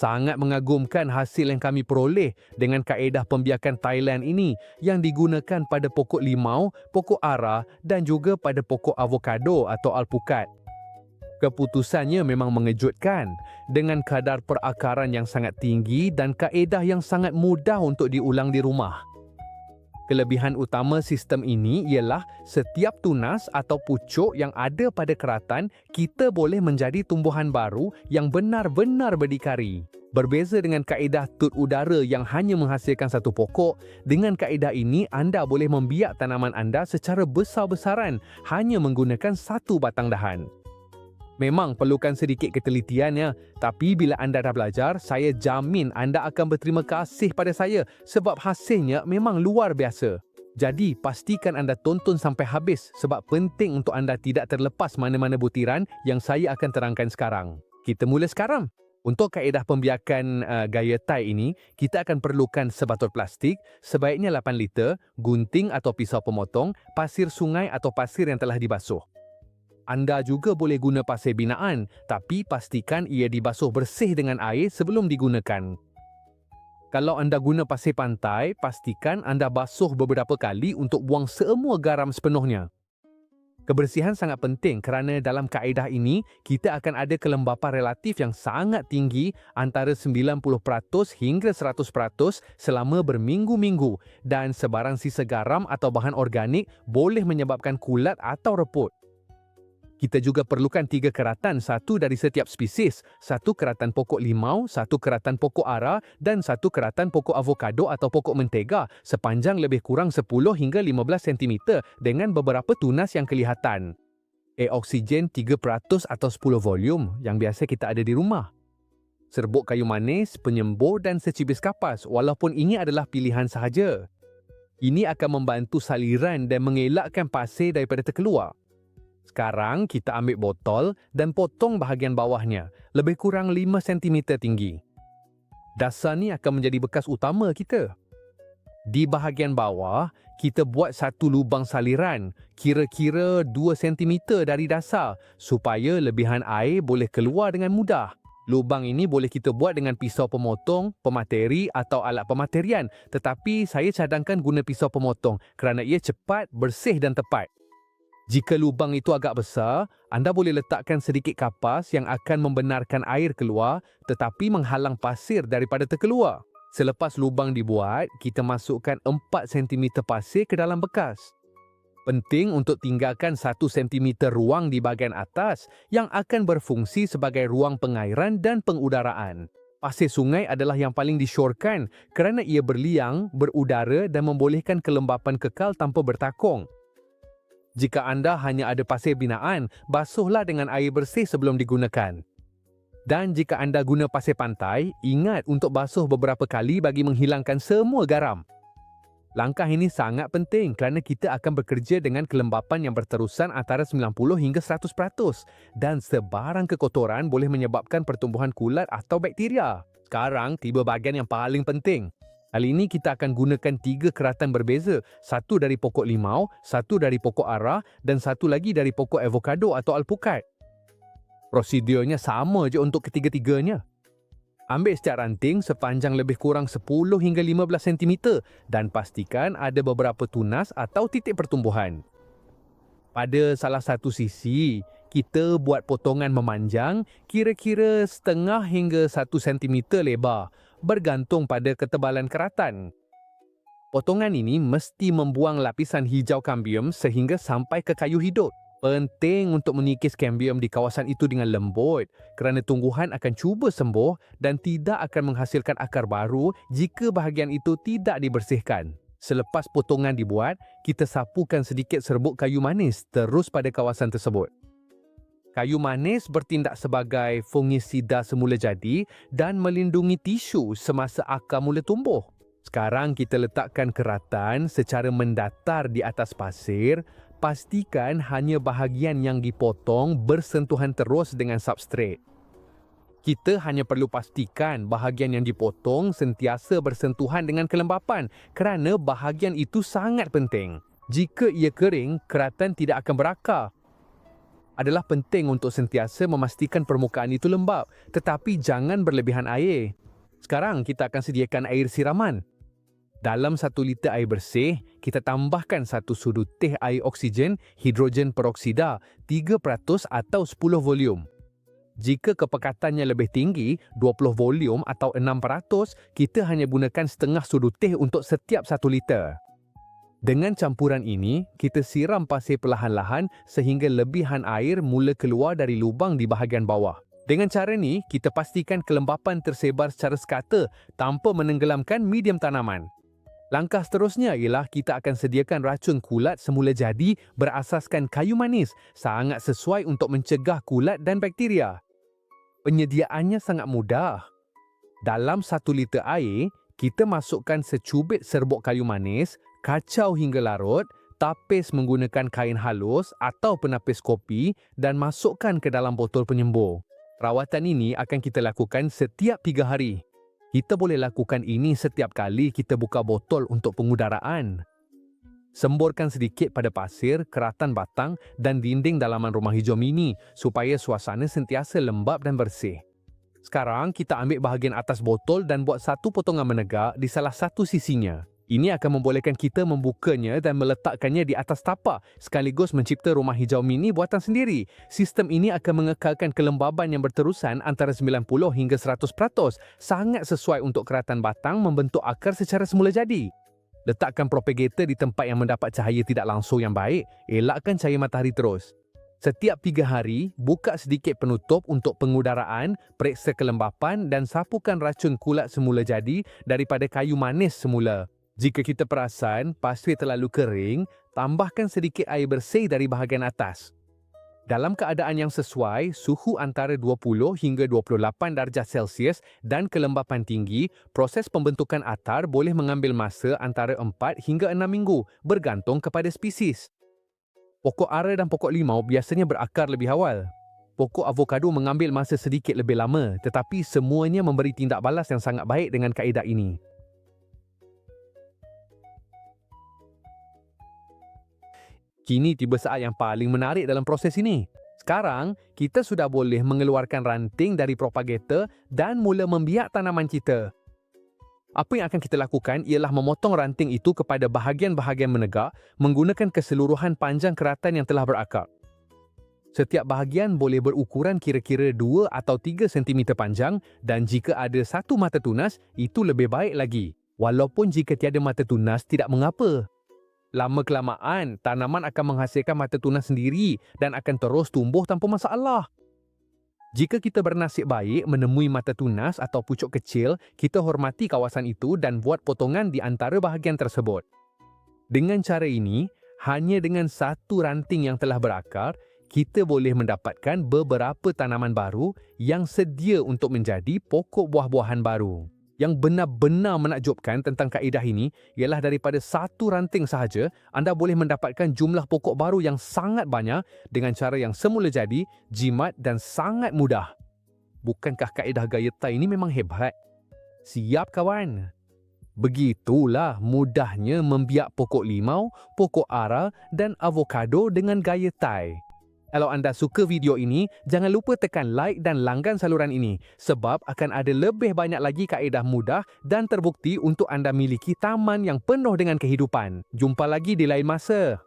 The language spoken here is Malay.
Sangat mengagumkan hasil yang kami peroleh dengan kaedah pembiakan Thailand ini yang digunakan pada pokok limau, pokok ara dan juga pada pokok avokado atau alpukat. Keputusannya memang mengejutkan dengan kadar perakaran yang sangat tinggi dan kaedah yang sangat mudah untuk diulang di rumah. Kelebihan utama sistem ini ialah setiap tunas atau pucuk yang ada pada keratan, kita boleh menjadi tumbuhan baru yang benar-benar berdikari. Berbeza dengan kaedah tut udara yang hanya menghasilkan satu pokok, dengan kaedah ini anda boleh membiak tanaman anda secara besar-besaran hanya menggunakan satu batang dahan. Memang perlukan sedikit ketelitiannya, tapi bila anda dah belajar, saya jamin anda akan berterima kasih pada saya sebab hasilnya memang luar biasa. Jadi, pastikan anda tonton sampai habis sebab penting untuk anda tidak terlepas mana-mana butiran yang saya akan terangkan sekarang. Kita mula sekarang. Untuk kaedah pembiakan gaya Thai ini, kita akan perlukan sebatul plastik, sebaiknya 8 liter, gunting atau pisau pemotong, pasir sungai atau pasir yang telah dibasuh. Anda juga boleh guna pasir binaan, tapi pastikan ia dibasuh bersih dengan air sebelum digunakan. Kalau anda guna pasir pantai, pastikan anda basuh beberapa kali untuk buang semua garam sepenuhnya. Kebersihan sangat penting kerana dalam kaedah ini, kita akan ada kelembapan relatif yang sangat tinggi antara 90% hingga 100% selama berminggu-minggu dan sebarang sisa garam atau bahan organik boleh menyebabkan kulat atau reput. Kita juga perlukan 3 keratan, satu dari setiap spesies, satu keratan pokok limau, satu keratan pokok ara dan satu keratan pokok avokado atau pokok mentega sepanjang lebih kurang 10 hingga 15 cm dengan beberapa tunas yang kelihatan. Oksigen 3% atau 10 volume yang biasa kita ada di rumah. Serbuk kayu manis, penyembur dan secibis kapas walaupun ini adalah pilihan sahaja. Ini akan membantu saliran dan mengelakkan pasir daripada terkeluar. Sekarang kita ambil botol dan potong bahagian bawahnya, lebih kurang 5 cm tinggi. Dasar ni akan menjadi bekas utama kita. Di bahagian bawah, kita buat satu lubang saliran, kira-kira 2 cm dari dasar, supaya lebihan air boleh keluar dengan mudah. Lubang ini boleh kita buat dengan pisau pemotong, pemateri atau alat pematerian, tetapi saya cadangkan guna pisau pemotong kerana ia cepat, bersih dan tepat. Jika lubang itu agak besar, anda boleh letakkan sedikit kapas yang akan membenarkan air keluar tetapi menghalang pasir daripada terkeluar. Selepas lubang dibuat, kita masukkan 4 cm pasir ke dalam bekas. Penting untuk tinggalkan 1 cm ruang di bahagian atas yang akan berfungsi sebagai ruang pengairan dan pengudaraan. Pasir sungai adalah yang paling disyorkan kerana ia berliang, berudara dan membolehkan kelembapan kekal tanpa bertakung. Jika anda hanya ada pasir binaan, basuhlah dengan air bersih sebelum digunakan. Dan jika anda guna pasir pantai, ingat untuk basuh beberapa kali bagi menghilangkan semua garam. Langkah ini sangat penting kerana kita akan bekerja dengan kelembapan yang berterusan antara 90 hingga 100% dan sebarang kekotoran boleh menyebabkan pertumbuhan kulat atau bakteria. Sekarang tiba bahagian yang paling penting. Kali ini kita akan gunakan 3 keratan berbeza, satu dari pokok limau, satu dari pokok ara dan satu lagi dari pokok avokado atau alpukat. Prosedurnya sama je untuk ketiga-tiganya. Ambil setiap ranting sepanjang lebih kurang 10 hingga 15 cm dan pastikan ada beberapa tunas atau titik pertumbuhan. Pada salah satu sisi, kita buat potongan memanjang kira-kira setengah hingga 1 cm lebar, bergantung pada ketebalan keratan. Potongan ini mesti membuang lapisan hijau kambium sehingga sampai ke kayu hidup. Penting untuk mengikis kambium di kawasan itu dengan lembut kerana tumbuhan akan cuba sembuh dan tidak akan menghasilkan akar baru jika bahagian itu tidak dibersihkan. Selepas potongan dibuat, kita sapukan sedikit serbuk kayu manis terus pada kawasan tersebut. Kayu manis bertindak sebagai fungisida semula jadi dan melindungi tisu semasa akar mula tumbuh. Sekarang kita letakkan keratan secara mendatar di atas pasir. Pastikan hanya bahagian yang dipotong bersentuhan terus dengan substrat. Kita hanya perlu pastikan bahagian yang dipotong sentiasa bersentuhan dengan kelembapan kerana bahagian itu sangat penting. Jika ia kering, keratan tidak akan berakar. adalah penting untuk sentiasa memastikan permukaan itu lembap, tetapi jangan berlebihan air. Sekarang kita akan sediakan air siraman. Dalam 1 liter air bersih, kita tambahkan 1 sudu teh air oksigen hidrogen peroksida 3% atau 10 volume. Jika kepekatannya lebih tinggi, 20 volume atau 6%, kita hanya gunakan setengah sudu teh untuk setiap 1 liter. Dengan campuran ini, kita siram pasir perlahan-lahan sehingga lebihan air mula keluar dari lubang di bahagian bawah. Dengan cara ni, kita pastikan kelembapan tersebar secara sekata tanpa menenggelamkan medium tanaman. Langkah seterusnya ialah kita akan sediakan racun kulat semula jadi berasaskan kayu manis, sangat sesuai untuk mencegah kulat dan bakteria. Penyediaannya sangat mudah. Dalam 1 liter air, kita masukkan secubit serbuk kayu manis, kacau hingga larut, tapis menggunakan kain halus atau penapis kopi dan masukkan ke dalam botol penyembur. Rawatan ini akan kita lakukan setiap 3 hari. Kita boleh lakukan ini setiap kali kita buka botol untuk pengudaraan. Semburkan sedikit pada pasir, keratan batang dan dinding dalaman rumah hijau mini supaya suasana sentiasa lembap dan bersih. Sekarang kita ambil bahagian atas botol dan buat satu potongan menegak di salah satu sisinya. Ini akan membolehkan kita membukanya dan meletakkannya di atas tapak sekaligus mencipta rumah hijau mini buatan sendiri. Sistem ini akan mengekalkan kelembaban yang berterusan antara 90 hingga 100%, sangat sesuai untuk keratan batang membentuk akar secara semula jadi. Letakkan propagator di tempat yang mendapat cahaya tidak langsung yang baik, elakkan cahaya matahari terus. Setiap 3 hari, buka sedikit penutup untuk pengudaraan, periksa kelembapan dan sapukan racun kulat semula jadi daripada kayu manis semula. Jika kita perasan pasir terlalu kering, tambahkan sedikit air bersih dari bahagian atas. Dalam keadaan yang sesuai, suhu antara 20 hingga 28 darjah Celsius dan kelembapan tinggi, proses pembentukan atar boleh mengambil masa antara 4 hingga 6 minggu, bergantung kepada spesies. Pokok ara dan pokok limau biasanya berakar lebih awal. Pokok avokado mengambil masa sedikit lebih lama, tetapi semuanya memberi tindak balas yang sangat baik dengan kaedah ini. Kini tiba saat yang paling menarik dalam proses ini. Sekarang, kita sudah boleh mengeluarkan ranting dari propagator dan mula membiak tanaman kita. Apa yang akan kita lakukan ialah memotong ranting itu kepada bahagian-bahagian menegak menggunakan keseluruhan panjang keratan yang telah berakar. Setiap bahagian boleh berukuran kira-kira 2 atau 3 cm panjang dan jika ada satu mata tunas, itu lebih baik lagi. Walaupun jika tiada mata tunas, tidak mengapa. Lama-kelamaan, tanaman akan menghasilkan mata tunas sendiri dan akan terus tumbuh tanpa masalah. Jika kita bernasib baik menemui mata tunas atau pucuk kecil, kita hormati kawasan itu dan buat potongan di antara bahagian tersebut. Dengan cara ini, hanya dengan satu ranting yang telah berakar, kita boleh mendapatkan beberapa tanaman baru yang sedia untuk menjadi pokok buah-buahan baru. Yang benar-benar menakjubkan tentang kaedah ini ialah daripada satu ranting sahaja, anda boleh mendapatkan jumlah pokok baru yang sangat banyak dengan cara yang semula jadi, jimat dan sangat mudah. Bukankah kaedah gaya Thai ini memang hebat? Siap kawan? Begitulah mudahnya membiak pokok limau, pokok ara dan avokado dengan gaya Thai. Kalau anda suka video ini, jangan lupa tekan like dan langgan saluran ini sebab akan ada lebih banyak lagi kaedah mudah dan terbukti untuk anda miliki taman yang penuh dengan kehidupan. Jumpa lagi di lain masa.